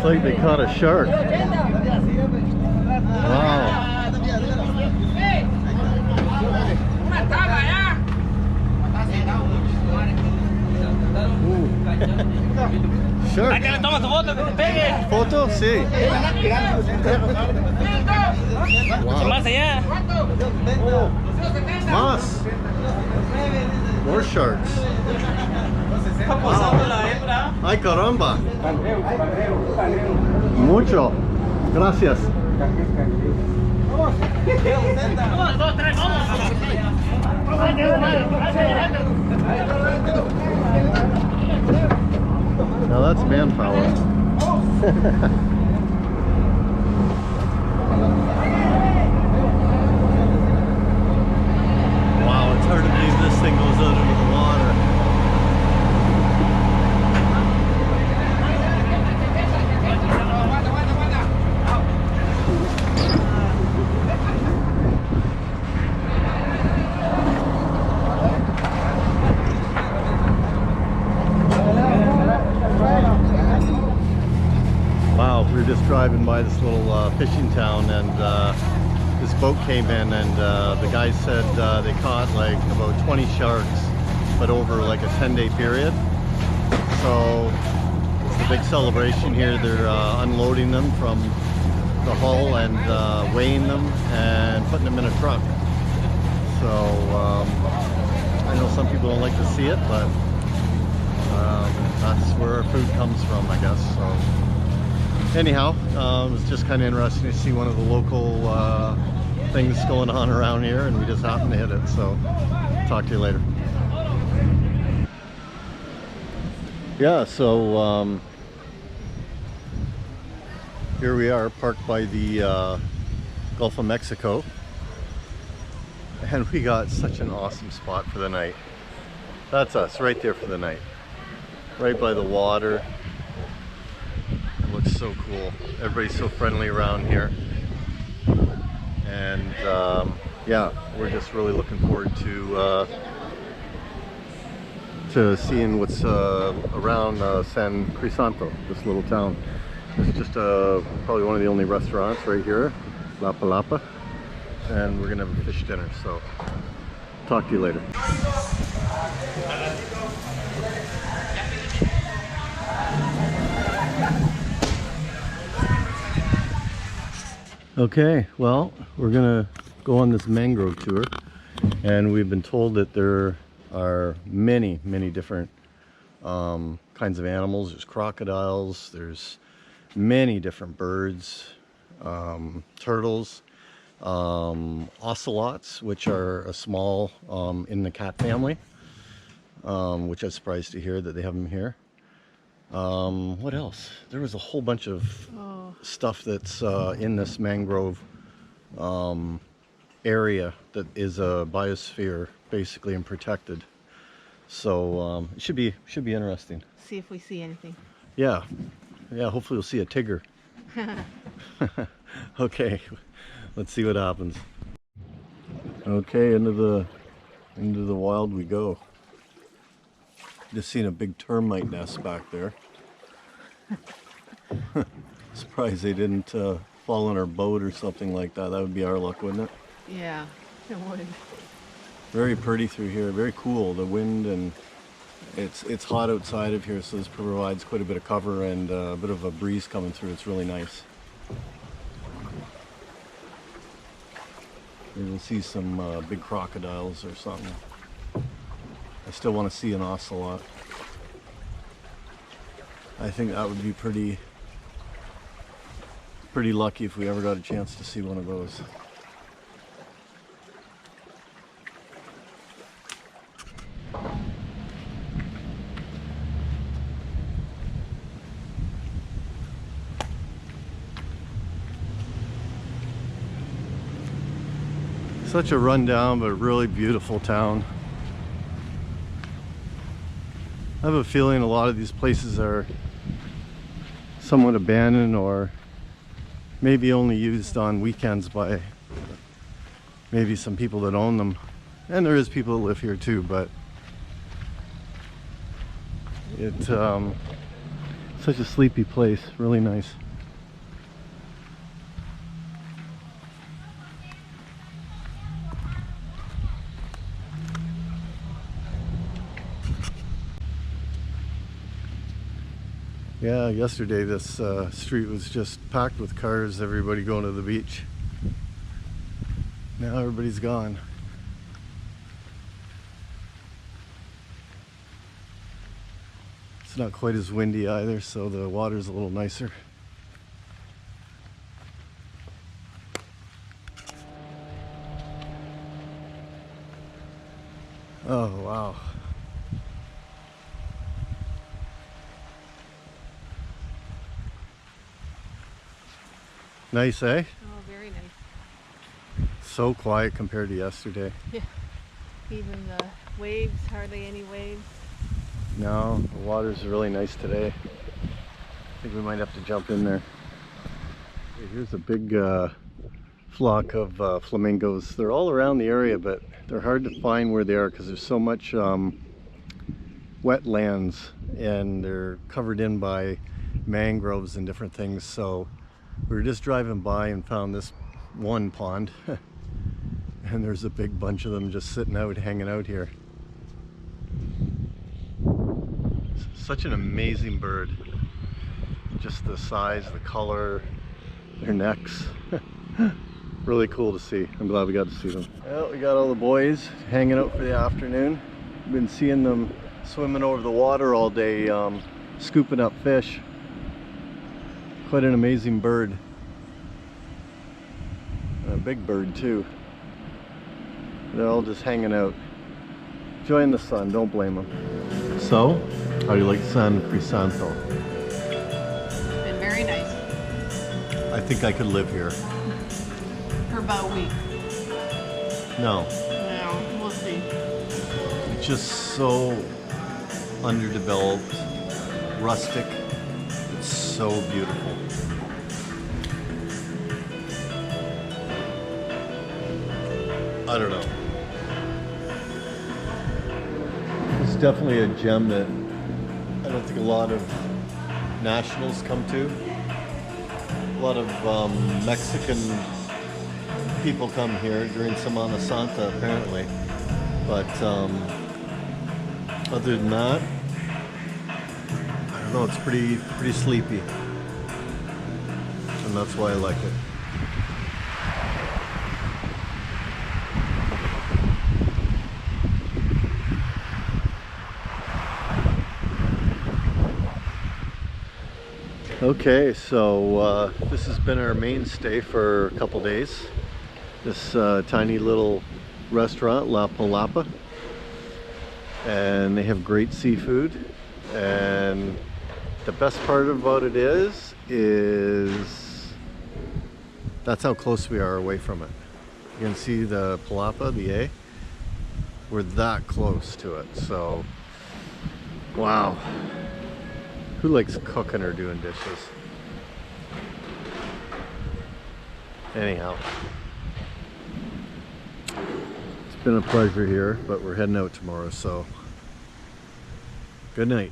like they caught a shark. Wow. Ooh. Shark. Foto? Sí. Wow. Más. More sharks. Wow. Ay, caramba. Mucho. Gracias. Now that's manpower. Wow, it's hard to believe this thing goes out into the water. Wow, we were just driving by this little fishing town, and this boat came in, and the guy said they caught like about 20 sharks, but over like a 10-day period. So it's a big celebration here. They're unloading them from the hull and weighing them and putting them in a truck. So I know some people don't like to see it, but that's where our food comes from, I guess. So anyhow, it was just kind of interesting to see one of the local things going on around here, and we just happened to hit it. So talk to you later. Yeah, so here we are parked by the Gulf of Mexico, and we got such an awesome spot for the night. That's us right there for the night, right by the water. It looks so cool. Everybody's so friendly around here, and yeah, we're just really looking forward to seeing what's around San Crisanto, this little town. It's just probably one of the only restaurants right here, La Palapa, and we're gonna have a fish dinner. So talk to you later. Okay, well, we're gonna go on this mangrove tour, and we've been told that there are many different kinds of animals. There's crocodiles, there's many different birds, turtles, ocelots, which are a small in the cat family, which I was surprised to hear that they have them here. What else? There was a whole bunch of stuff that's in this mangrove area that is a biosphere basically and protected. So it should be interesting. See if we see anything. Yeah, hopefully we'll see a tiger. Okay, let's see what happens. Okay, into the wild we go. Just seen a big termite nest back there. Surprised they didn't fall in our boat or something like that. That would be our luck, wouldn't it? Yeah, it would. Very pretty through here, very cool. The wind, and it's hot outside of here, so this provides quite a bit of cover and a bit of a breeze coming through. It's really nice. Maybe we'll see some big crocodiles or something. I still want to see an ocelot. I think that would be pretty lucky if we ever got a chance to see one of those. Such a rundown but really beautiful town. I have a feeling a lot of these places are somewhat abandoned, or maybe only used on weekends by maybe some people that own them. And there is people that live here too, but it's Such a sleepy place, really nice. Yeah, yesterday this street was just packed with cars, everybody going to the beach. Now everybody's gone. It's not quite as windy either, so the water's a little nicer. Oh, wow. Nice, eh? Oh, very nice. So quiet compared to yesterday. Yeah. Even the waves, hardly any waves. No, the water's really nice today. I think we might have to jump in there. Okay, here's a big flock of flamingos. They're all around the area, but they're hard to find where they are because there's so much wetlands and they're covered in by mangroves and different things. So we were just driving by and found this one pond and there's a big bunch of them just sitting out, hanging out here. Such an amazing bird. Just the size, the color, their necks. Really cool to see. I'm glad we got to see them. Well, we got all the boys hanging out for the afternoon. Been seeing them swimming over the water all day, scooping up fish. Quite an amazing bird. And a big bird too. They're all just hanging out. Enjoying the sun, don't blame them. So, how do you like San Crisanto? Been very nice. I think I could live here. For about a week. No, No, we'll see. it's just so underdeveloped, rustic. It's so beautiful. I don't know. It's definitely a gem that I don't think a lot of nationals come to. A lot of Mexican people come here during Semana Santa apparently, but other than that, I don't know, it's pretty sleepy, and that's why I like it. Okay, so this has been our mainstay for a couple days. This tiny little restaurant, La Palapa, and they have great seafood. And the best part about it is that's how close we are away from it. You can see the Palapa, the A. We're that close to it, so wow. Who likes cooking or doing dishes? Anyhow, it's been a pleasure here, but we're heading out tomorrow, so good night.